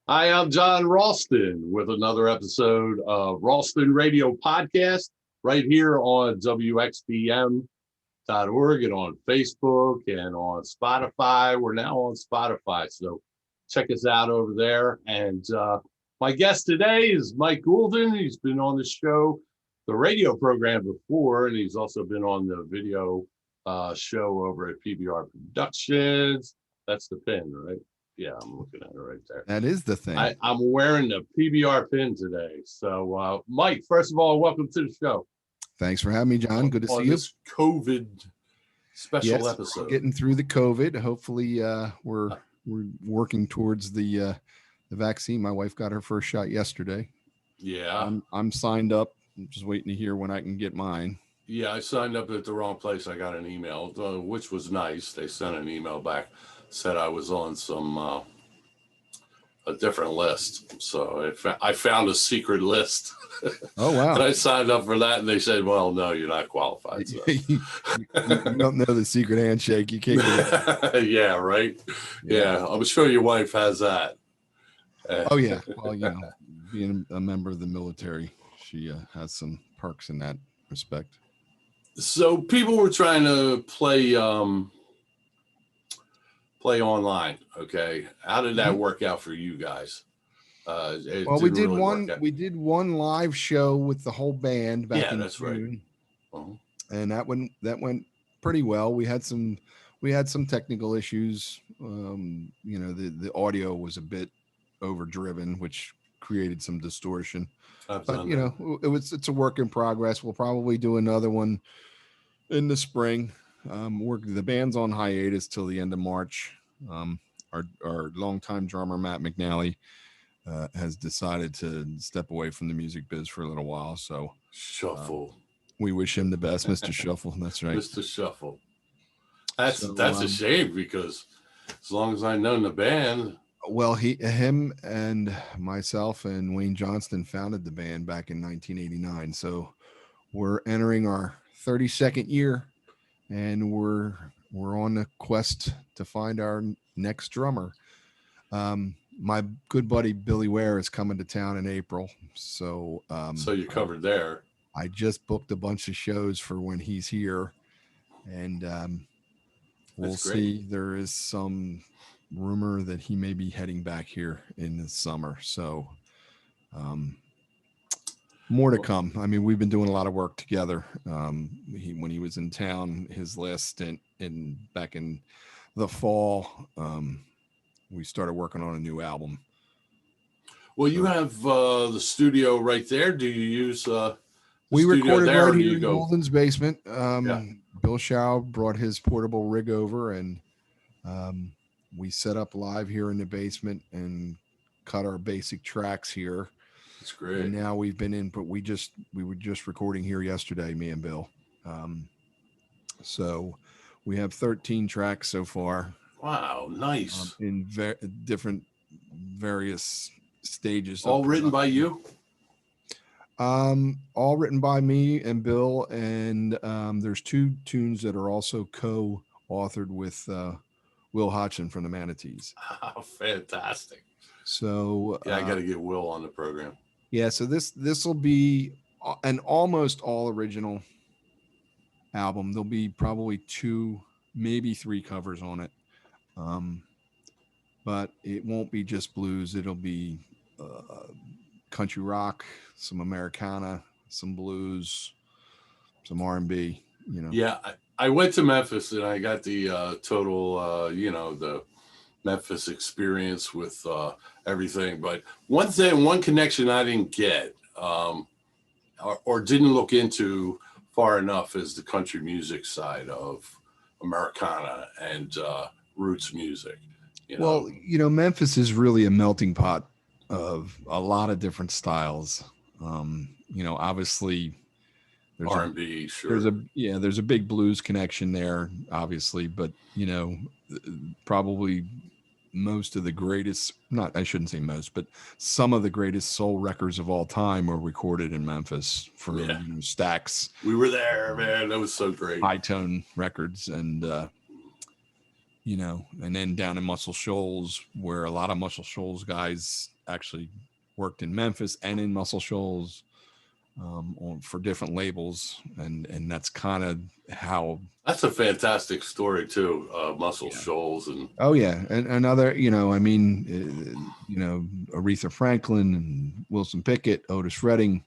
Hi, I'm John Ralston with another episode of Ralston Radio Podcast right here on WXBM.org and on Facebook and on Spotify. We're now on Spotify, so check us out over there. And my guest today is Mike Guldin. He's been on the show, the radio program before, and he's also been on the video show over at PBR Productions. That's the pin, right? Yeah, I'm looking at it right there. That is the thing. I'm wearing the PBR pin today. So, Mike, first of all, welcome to the show. Thanks for having me, John. Good to see you. This COVID special episode. Getting through the COVID. Hopefully, we're working towards the vaccine. My wife got her first shot yesterday. Yeah, I'm signed up. I'm just waiting to hear when I can get mine. Yeah, I signed up at the wrong place. I got an email, which was nice. They sent an email back. Said I was on some a different list, so I found a secret list. Oh wow! And I signed up for that, and they said, "Well, no, you're not qualified." So. you don't know the secret handshake. You can't get it. Yeah, right. Yeah, I'm sure your wife has that. Oh yeah. Well, being a member of the military, she has some perks in that respect. So people were trying to play online. Okay, how did that work out for you guys? Well, we did one live show with the whole band back in June. Right. Uh-huh. And that went pretty well. We had some technical issues. The audio was a bit overdriven, which created some distortion. But it's a work in progress. We'll probably do another one in the spring. The band's on hiatus till the end of March. Our longtime drummer Matt McNally has decided to step away from the music biz for a little while. So Shuffle. We wish him the best, Mr. Shuffle. That's right, Mr. Shuffle. That's a shame because as long as I've known the band. Well, him and myself and Wayne Johnston founded the band back in 1989. So we're entering our 32nd year, and we're on the quest to find our next drummer. My good buddy Billy Ware is coming to town in April, so you're covered there. I just booked a bunch of shows for when he's here, and we'll see. There is some rumor that he may be heading back here in the summer, so more to come. I mean, we've been doing a lot of work together. When he was in town, his last stint back in the fall, we started working on a new album. Well, you have the studio right there. Do you use we recorded right here in Guldin's basement. Bill Shaw brought his portable rig over, and we set up live here in the basement and cut our basic tracks here. That's great. And now we've been in, but we were just recording here yesterday, me and Bill. So we have 13 tracks so far. Wow, nice. In different various stages. All written by you? All written by me and Bill, and there's 2 tunes that are also co-authored with Will Hodgson from the Manatees. Oh, fantastic. So I got to get Will on the program. Yeah, so this will be an almost all original album. There'll be probably 2, maybe 3 covers on it. But it won't be just blues. It'll be country rock, some Americana, some blues, some R&B, Yeah, I went to Memphis and I got the total, the Memphis experience with everything. But one connection I didn't get or didn't look into far enough is the country music side of Americana and roots music. Well, Memphis is really a melting pot of a lot of different styles. Obviously there's R&B, sure. There's a big blues connection there, obviously, but probably most of the greatest, I shouldn't say most, but some of the greatest soul records of all time were recorded in Memphis for Stax. We were there, man. That was so great. High tone records. And, and then down in Muscle Shoals, where a lot of Muscle Shoals guys actually worked in Memphis and in Muscle Shoals, for different labels, and that's kind of how. That's a fantastic story too. Muscle Shoals and Oh yeah, and another, Aretha Franklin and Wilson Pickett, Otis Redding,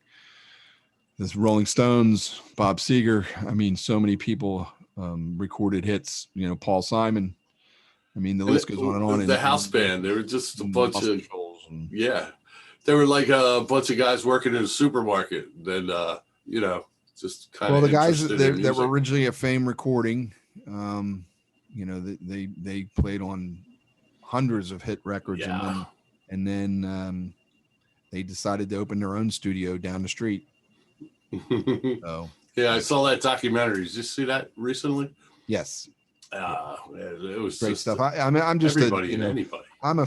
this Rolling Stones, Bob Seger. I mean, so many people recorded hits. Paul Simon. I mean, the list goes on and on. The house band, they were just a bunch of yeah. They were like a bunch of guys working in a supermarket. Then just kind of the guys that were originally at Fame Recording, they played on hundreds of hit records, and then they decided to open their own studio down the street. So yeah, I saw that documentary. Did you see that recently? Yes. It was great stuff. I'm just everybody and anybody. I'm a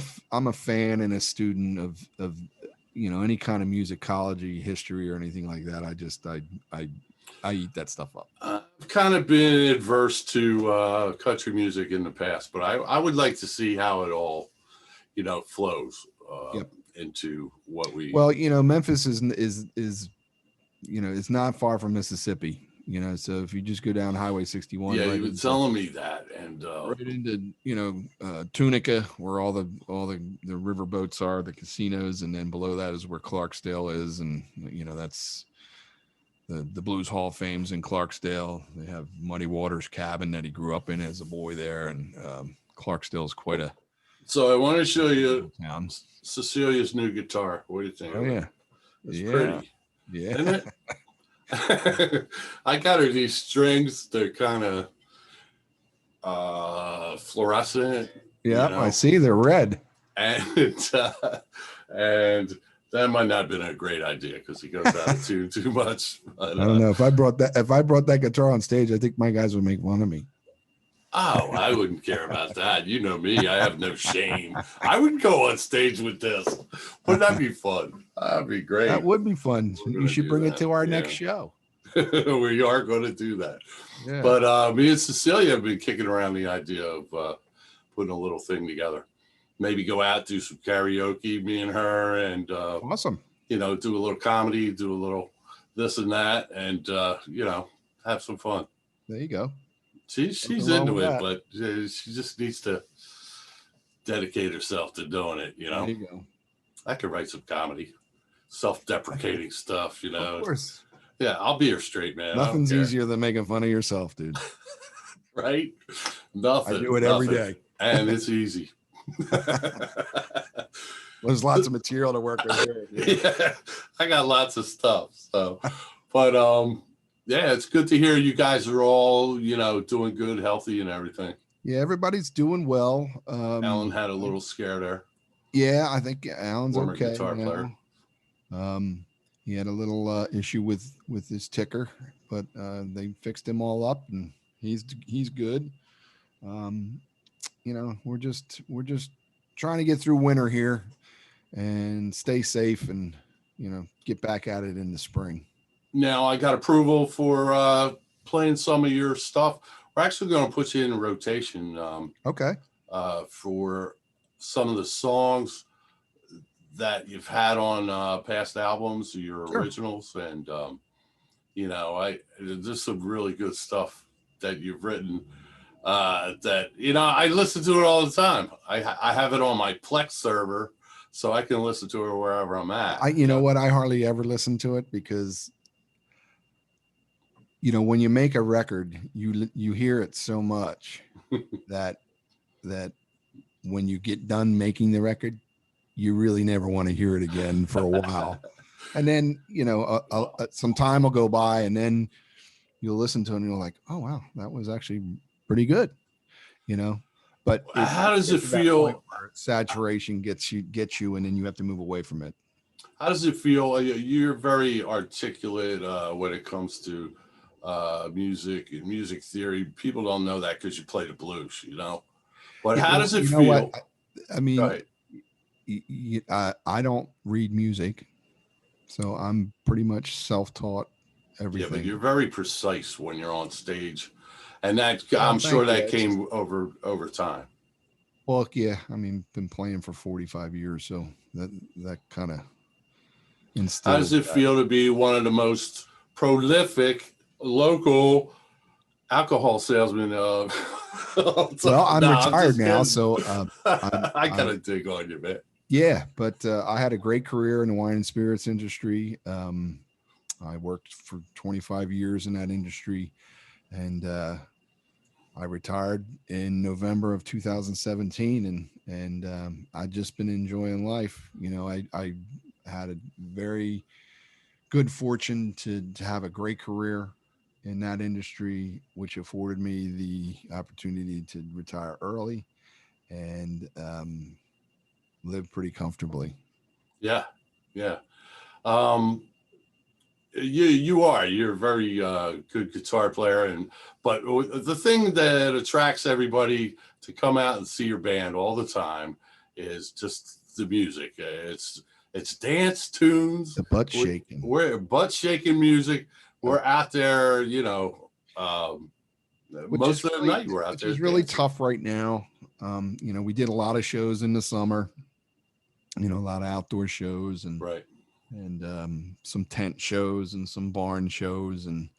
fan and a student of any kind of musicology, history, or anything like that. I eat that stuff up. I've kind of been adverse to country music in the past, but I would like to see how it all flows into what we. Well, Memphis is it's not far from Mississippi. So if you just go down Highway 61, yeah, you were telling me that, and right into Tunica, where all the river boats are, the casinos, and then below that is where Clarksdale is, and that's the Blues Hall of Fame's in Clarksdale. They have Muddy Waters' cabin that he grew up in as a boy there, and Clarksdale is quite a. So I want to show you Cecilia's new guitar. What do you think? Oh yeah, it's pretty. Yeah, isn't it? I got her these strings. They're kind of fluorescent. Yeah, I see. They're red. And that might not have been a great idea because he goes out of tune too much. But, I don't know if I brought that guitar on stage, I think my guys would make fun of me. Oh, I wouldn't care about that. You know me. I have no shame. I would go on stage with this. Wouldn't that be fun? That'd be great. That would be fun. You should bring it to our next show. We are going to do that. Yeah. But me and Cecilia have been kicking around the idea of putting a little thing together. Maybe go out, do some karaoke, me and her, and awesome. Do a little comedy, do a little this and that, and have some fun. There you go. She's into it, but she just needs to dedicate herself to doing it. There you go. I could write some comedy, self-deprecating stuff. Of course. Yeah, I'll be her straight man. Nothing's easier than making fun of yourself, dude. Right? Nothing. I do it every day, and it's easy. There's lots of material to work with here. Yeah, I got lots of stuff. So, but yeah, it's good to hear you guys are all, doing good, healthy and everything. Yeah, everybody's doing well. Alan had a little scare there. Yeah, I think Alan's Former okay. Guitar player. He had a little issue with his ticker, but they fixed him all up and he's good. We're just trying to get through winter here and stay safe and, get back at it in the spring. Now I got approval for playing some of your stuff. We're actually going to put you in rotation. Okay. For some of the songs that you've had on past albums, your originals, and there's some really good stuff that you've written. That I listen to it all the time. I have it on my Plex server, so I can listen to it wherever I'm at. You know what? I hardly ever listen to it because when you make a record, you hear it so much that when you get done making the record, you really never want to hear it again for a while. And then, some time will go by and then you'll listen to it and you're like, oh, wow, that was actually pretty good, but how does it feel? Saturation gets you and then you have to move away from it. How does it feel? You're very articulate when it comes to music and music theory. People don't know that because you play the blues, but how does it feel? I mean, I don't read music, so I'm pretty much self-taught everything. Yeah, but you're very precise when you're on stage. And that, Oh, I'm sure thank you. that It's just, came over time. well, yeah. I mean, been playing for 45 years, so that kind of How does instilled it that. feel to be one of the most prolific local alcohol salesmen? Well, I'm No, I'm retired just now, kidding. so I I gotta dig on you, man. yeah, but I had a great career in the wine and spirits industry. I worked for 25 years in that industry, and I retired in November of 2017, and I've just been enjoying life. You know, I had a very good fortune to have a great career in that industry, which afforded me the opportunity to retire early and live pretty comfortably. Yeah, yeah. Um, you're a very good guitar player, and but the thing that attracts everybody to come out and see your band all the time is just the music. It's dance tunes. The butt shaking, We're butt shaking music. uh, We're out there, most of the night we're out which there is really dancing. tough right now. You know, we did a lot of shows in the summer. You know, a lot of outdoor shows Right. and some tent shows and some barn shows and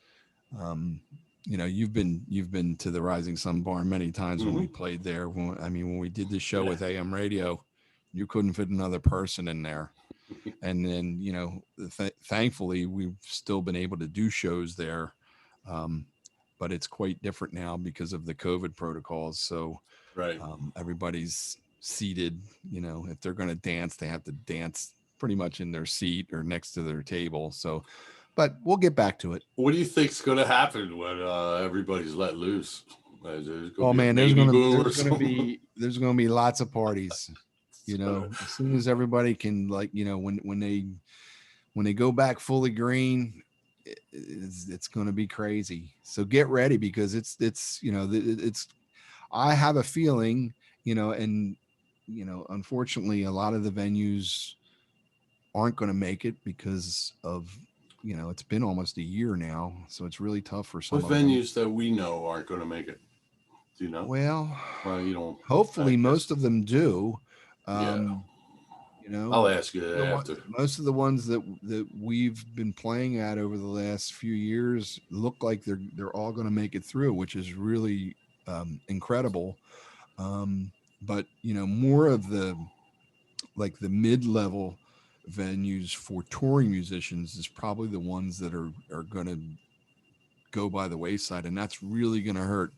um, you know, you've been to the Rising Sun Barn many times when we Hmm. played there. I mean, when we did the show Yeah. with AM Radio, you couldn't fit another person in there. And then, you know, thankfully, we've still been able to do shows there, um, but it's quite different now because of the COVID protocols. So Right. everybody's seated. You know, if they're going to dance, they have to dance pretty much in their seat or next to their table. So, but we'll get back to it. What do you think's going to happen when everybody's let loose? There's going to Oh be a man, baby boom or there's gonna something. be there's gonna be lots of parties. It's You gonna, know, as soon as everybody can, like, you know, when they go back fully green, it's going to be crazy. So get ready because it's you know it's I have a feeling, you know, and you know, unfortunately, a lot of the venues aren't going to make it because of, you know, it's been almost a year now, so it's really tough for what some of them. venues that we know aren't going to make it? Do you know? Well, Well, you don't. I hopefully most guess. of them do. Yeah. Um, you I'll know, ask you that after. most of the ones that we've been playing at over the last few years look like they're all going to make it through, which is really incredible. Um, but you know, more of the like the mid-level venues for touring musicians is probably the ones that are going to go by the wayside, and that's really going to hurt,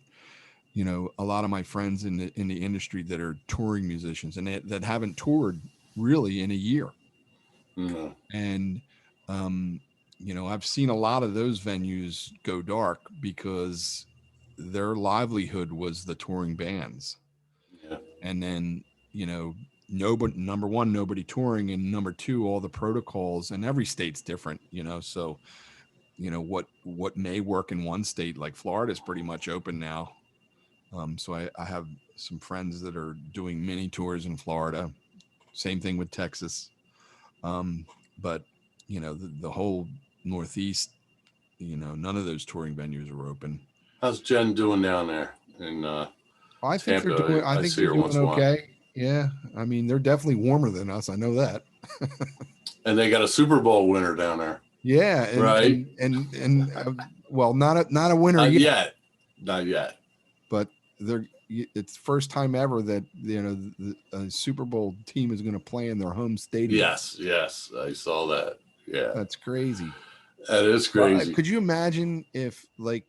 you know, a lot of my friends in the industry that are touring musicians and that haven't toured really in a year. Mm, And um, you know, I've seen a lot of those venues go dark because their livelihood was the touring bands. yeah. And then, you know, nobody, number one, nobody touring, and number two, all the protocols, and every state's different, you know. So, you know, what may work in one state, like Florida is pretty much open now. So I have some friends that are doing mini tours in Florida. Same thing with Texas. But you know, the whole Northeast, you know, none of those touring venues are open. How's Jen doing down there in I think they're doing. Tampa? I I think see they're her once doing in a while. okay. Yeah, I mean, they're definitely warmer than us. I know that. And they got a Super Bowl winner down there, Yeah, right? well, not a winner Not yet, yet. Not yet. but they're. It's first time ever that, you know, a Super Bowl team is going to play in their home stadium. Yes, yes. I saw that. Yeah. That's crazy. That is Well, crazy. could you imagine if, like,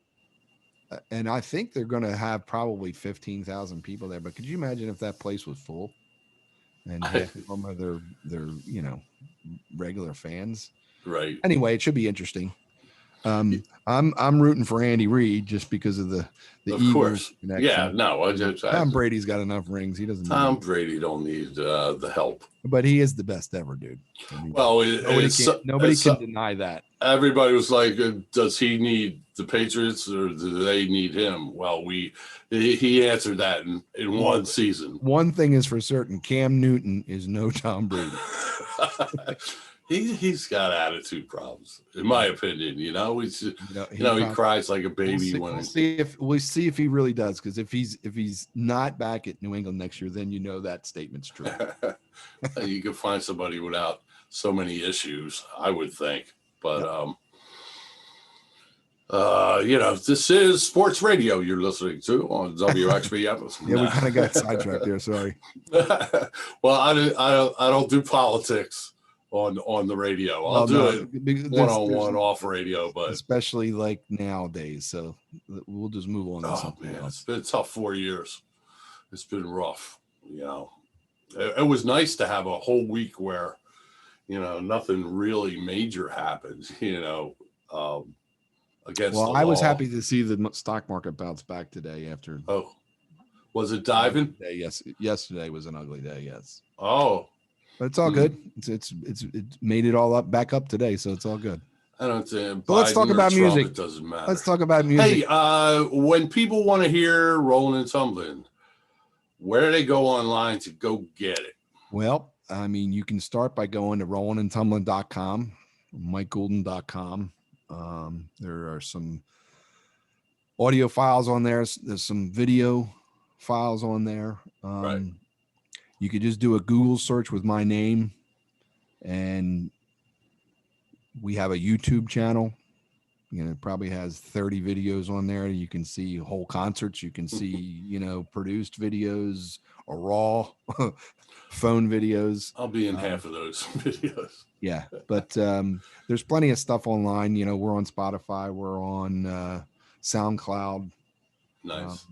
and I think they're going to have probably 15,000 people there, but could you imagine if that place was full and half of them are their you know, regular fans? Right. Anyway, it should be interesting. I'm rooting for Andy Reid just because of the Of Eagles course. Yeah, connection. no, You know, Tom Brady's got enough rings; he doesn't need Tom any. Brady don't need the help. But he is the best ever, dude. I mean, Well, nobody can deny that. everybody was like, "Does he need the Patriots or do they need him?" Well, he answered that in Well, one season. one thing is for certain: Cam Newton is no Tom Brady. He's got attitude problems, in my opinion. He's he probably, cries like a baby we'll see if he really does. Because if he's not back at New England next year, then that statement's true. You can find somebody without so many issues, I would think. But this is sports radio you're listening to on WXBF. Yeah, we kind of got sidetracked there. Sorry. Well, I don't do politics on the radio. I'll do it one-on-one off radio, but especially like nowadays. So we'll just move on to something else. It's been a tough 4 years. It's been rough. It was nice to have a whole week where nothing really major happened. Against I was happy to see the stock market bounce back today after. Oh, was it diving? Yes, yesterday was an ugly day. Yes. Oh, but it's all good. It's made it all back up today, so it's all good. I don't think. So let's talk about music. It doesn't matter. Let's talk about music. Hey, when people want to hear Rollin and Tumblin, where do they go online to go get it? Well, I mean, you can start by going to rollinandtumblin.com, MikeGuldin.com. There are some audio files on there. There's some video files on there. Right. You could just do a Google search with my name, and we have a YouTube channel. It probably has 30 videos on there. You can see whole concerts. You can see, produced videos or raw phone videos. I'll be in half of those videos. Yeah, but there's plenty of stuff online. We're on Spotify. We're on SoundCloud. Nice.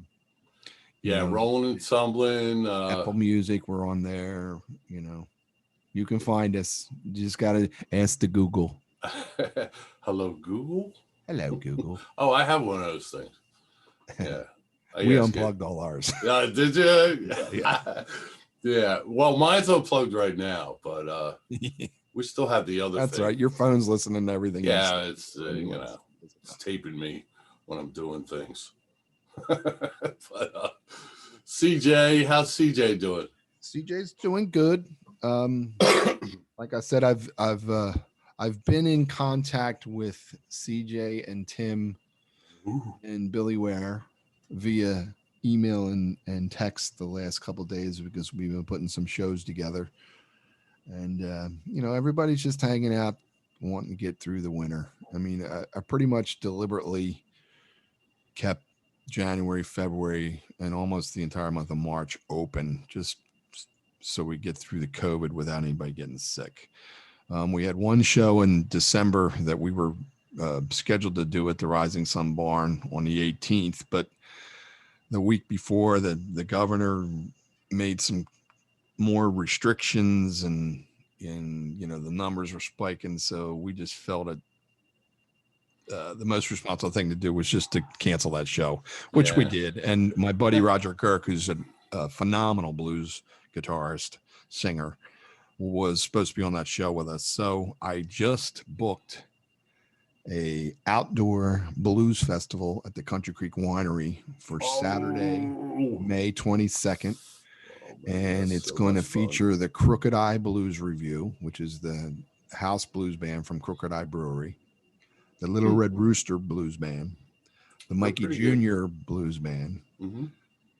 Rollin and Tumblin. Apple Music, we're on there. You can find us. You just got to ask the Google. Hello, Google? Hello, Google. Oh, I have one of those things. Yeah. We unplugged all ours. Did you? Yeah. Well, mine's unplugged right now, but we still have the other That's thing. right. Your phone's listening to everything. Yeah, it's it's taping me when I'm doing things. But CJ, how's CJ doing? CJ's doing good. Like I said, I've been in contact with CJ and Tim and Billy Ware via email and text the last couple of days because we've been putting some shows together. And, everybody's just hanging out, wanting to get through the winter. I mean, I pretty much deliberately kept January, February, and almost the entire month of March open just so we get through the COVID without anybody getting sick. We had one show in December that we were scheduled to do at the Rising Sun Barn on the 18th, but the week before the governor made some more restrictions and the numbers were spiking. So we just felt it. The most responsible thing to do was just to cancel that show, which we did. And my buddy Roger Kirk, who's a phenomenal blues guitarist, singer, was supposed to be on that show with us. So I just booked a outdoor blues festival at the Country Creek Winery for Saturday, May 22nd. And it's going to feature the Crooked Eye Blues Review, which is the house blues band from Crooked Eye Brewery, the Little Red Rooster Blues Band, the Mikey Jr. Blues Band,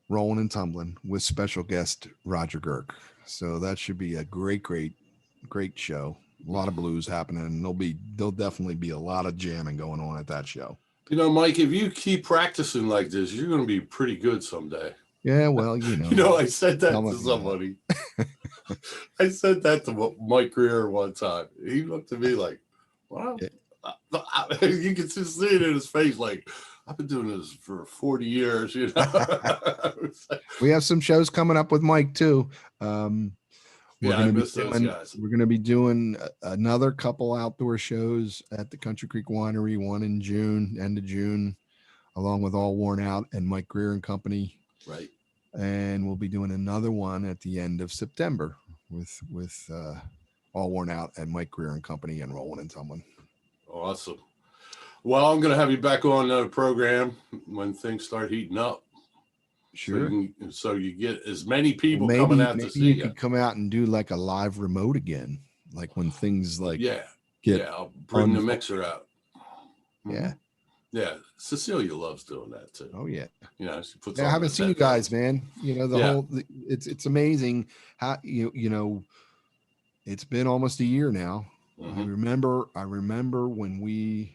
Rollin and Tumblin, with special guest Roger Kirk. So that should be a great show. A lot of blues happening, and there'll definitely be a lot of jamming going on at that show. Mike, if you keep practicing like this, you're going to be pretty good someday. Yeah, well, I said that to somebody. I said that to Mike Greer one time. He looked at me like, "Wow." You can just see it in his face, like, I've been doing this for 40 years. We have some shows coming up with Mike too. We're going to be doing another couple outdoor shows at the Country Creek Winery, one in June, end of June, along with All Worn Out and Mike Greer and Company. Right. And we'll be doing another one at the end of September with All Worn Out and Mike Greer and Company and Rollin and Tumblin. Awesome. Well, I'm going to have you back on the program when things start heating up. Sure. So you get as many people coming out to see you. You could come out and do like a live remote again. like when things like Yeah. get Yeah. I'll bring the unfo- mixer out. yeah. Yeah. Cecilia loves doing that too. Oh yeah. You know, she puts Yeah, I on haven't those seen you guys, headphones. man. You know, Yeah. it's amazing how you know, it's been almost a year now. I Hmm. remember when we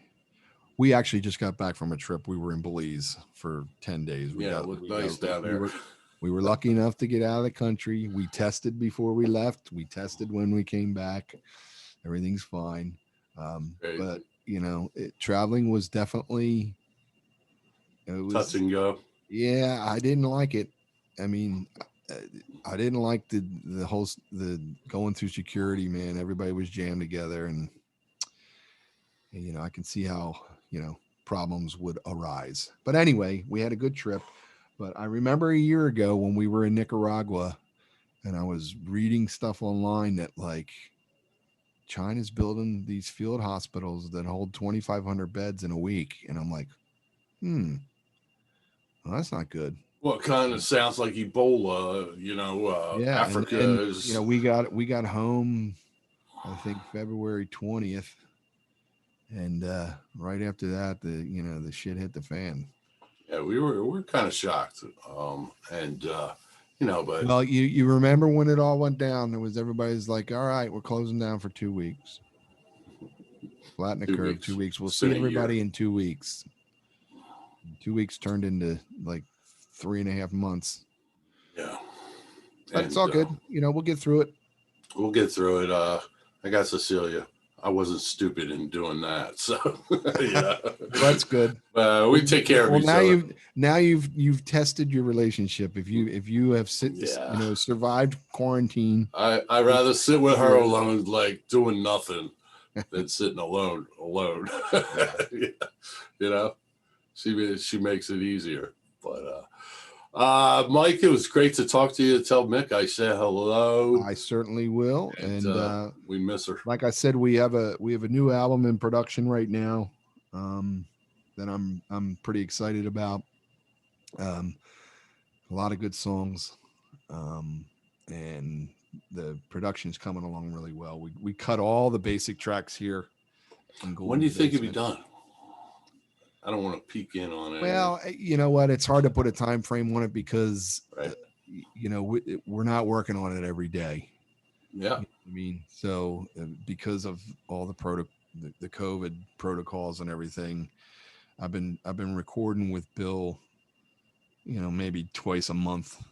actually just got back from a trip. We were in Belize for 10 days. Yeah. It looked nice down there. We were lucky enough to get out of the country. We tested before we left. We tested when we came back. Everything's fine. Great. But you know, traveling was definitely Touch and go. yeah, I didn't like it. I mean, uh, I didn't like the going through security, man. Everybody was jammed together, and you know, I can see how, you know, problems would arise. But anyway, we had a good trip. But I remember a year ago when we were in Nicaragua, and I was reading stuff online that like China's building these field hospitals that hold 2,500 beds in a week, and I'm like, well, that's not good. What kind of sounds like Ebola? You know, Yeah, and Africa then you is. know we got home, I think February 20th, and right after that, the shit hit the fan. Yeah, we're kind of shocked. And you know, but Well, you remember when it all went down? It was everybody's like, all right, we're closing down for 2 weeks. Flatten the 2 weeks. curve. 2 weeks. We'll It's see been a year. everybody in 2 weeks. 2 weeks turned into like 3.5 months. Yeah. But it's all good. You know, we'll get through it. We'll get through it. I got Cecilia. I wasn't stupid in doing that, so yeah, That's good. We take care of each other. Now you've tested your relationship. If you have survived quarantine, I rather sit with her alone, like doing nothing, than sitting alone. Yeah. You know, she makes it easier. But Mike, it was great to talk to you. Tell Mick I said hello. I certainly will. And we miss her. Like I said, we have a new album in production right now that I'm pretty excited about. A lot of good songs, and the production's coming along really well. We cut all the basic tracks here. When do you think it'll be done? I don't want to peek in on it. Well, you know what? It's hard to put a time frame on it because, you know, we're not working on it every day. Yeah. I mean, so because of all the COVID protocols and everything, I've been recording with Bill, you know, maybe twice a month.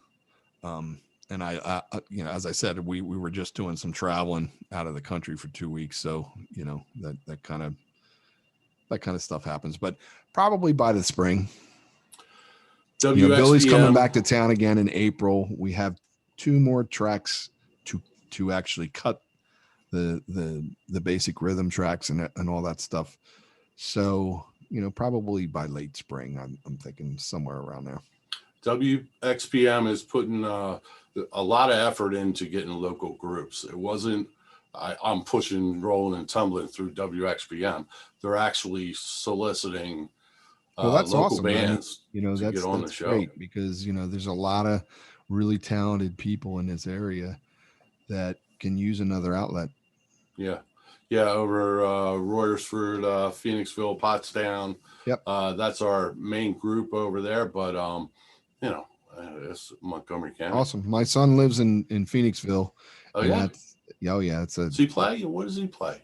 And I you know, as I said, we were just doing some traveling out of the country for 2 weeks. So, you know, that kind of stuff happens, but probably by the spring. You know, Billy's coming back to town again in April. We have 2 more tracks to actually cut the basic rhythm tracks and all that stuff. So, you know, probably by late spring, I'm thinking somewhere around there. WXPM is putting a lot of effort into getting local groups. It wasn't, I'm pushing Rollin and Tumblin through WXPM. They're actually soliciting that's local awesome, bands, you know, to get on the show. Great because, you know, there's a lot of really talented people in this area that can use another outlet. Yeah. Yeah. Over Royersford, Phoenixville, Pottstown. Yep. That's our main group over there. But, you know, it's Montgomery County. Awesome. My son lives in Phoenixville. Oh, yeah. Does he play? What does he play?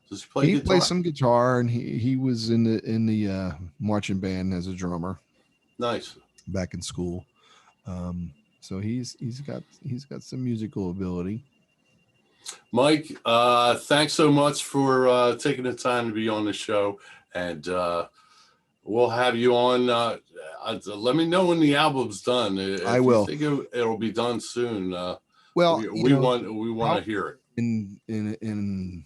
Does he play guitar? He plays some guitar, and he was in the marching band as a drummer. Nice. Back in school. So he's got some musical ability. Mike, thanks so much for taking the time to be on the show, and we'll have you on. Let me know when the album's done. I will. You think it'll be done soon. Well, we want to hear it. In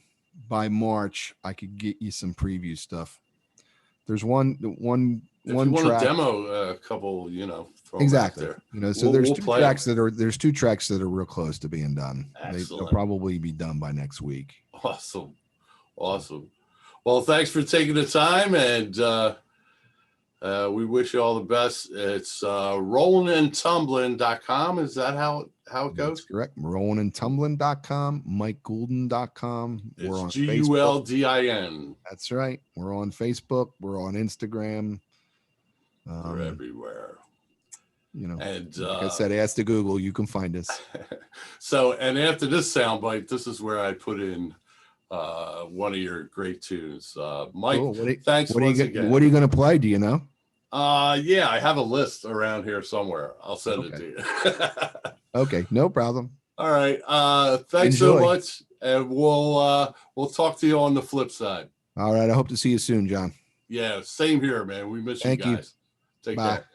by March, I could get you some preview stuff. There's one if you want track, to demo a couple, you know, exactly. There. You know, so there's 2 tracks there's 2 tracks that are real close to being done. They'll probably be done by next week. Awesome. Well, thanks for taking the time, and We wish you all the best. It's rollinandtumblin.com. Is that how it That's goes? correct. RollinandTumblin.com, MikeGuldin.com. We're It's on Facebook. Guldin. That's right. We're on Facebook. We're on Instagram. We're everywhere. You know, And like I said, ask to Google. You can find us. So, and after this soundbite, this is where I put in one of your great tunes. Mike, Cool. thanks once again. What are you going to play? Do you know? Yeah, I have a list around here somewhere. I'll send it to you. Okay, no problem. All right. Thanks Enjoy. so much, and we'll talk to you on the flip side. All right. I hope to see you soon, John. Yeah, same here, man. We miss Thank you you. guys. Take Bye. care.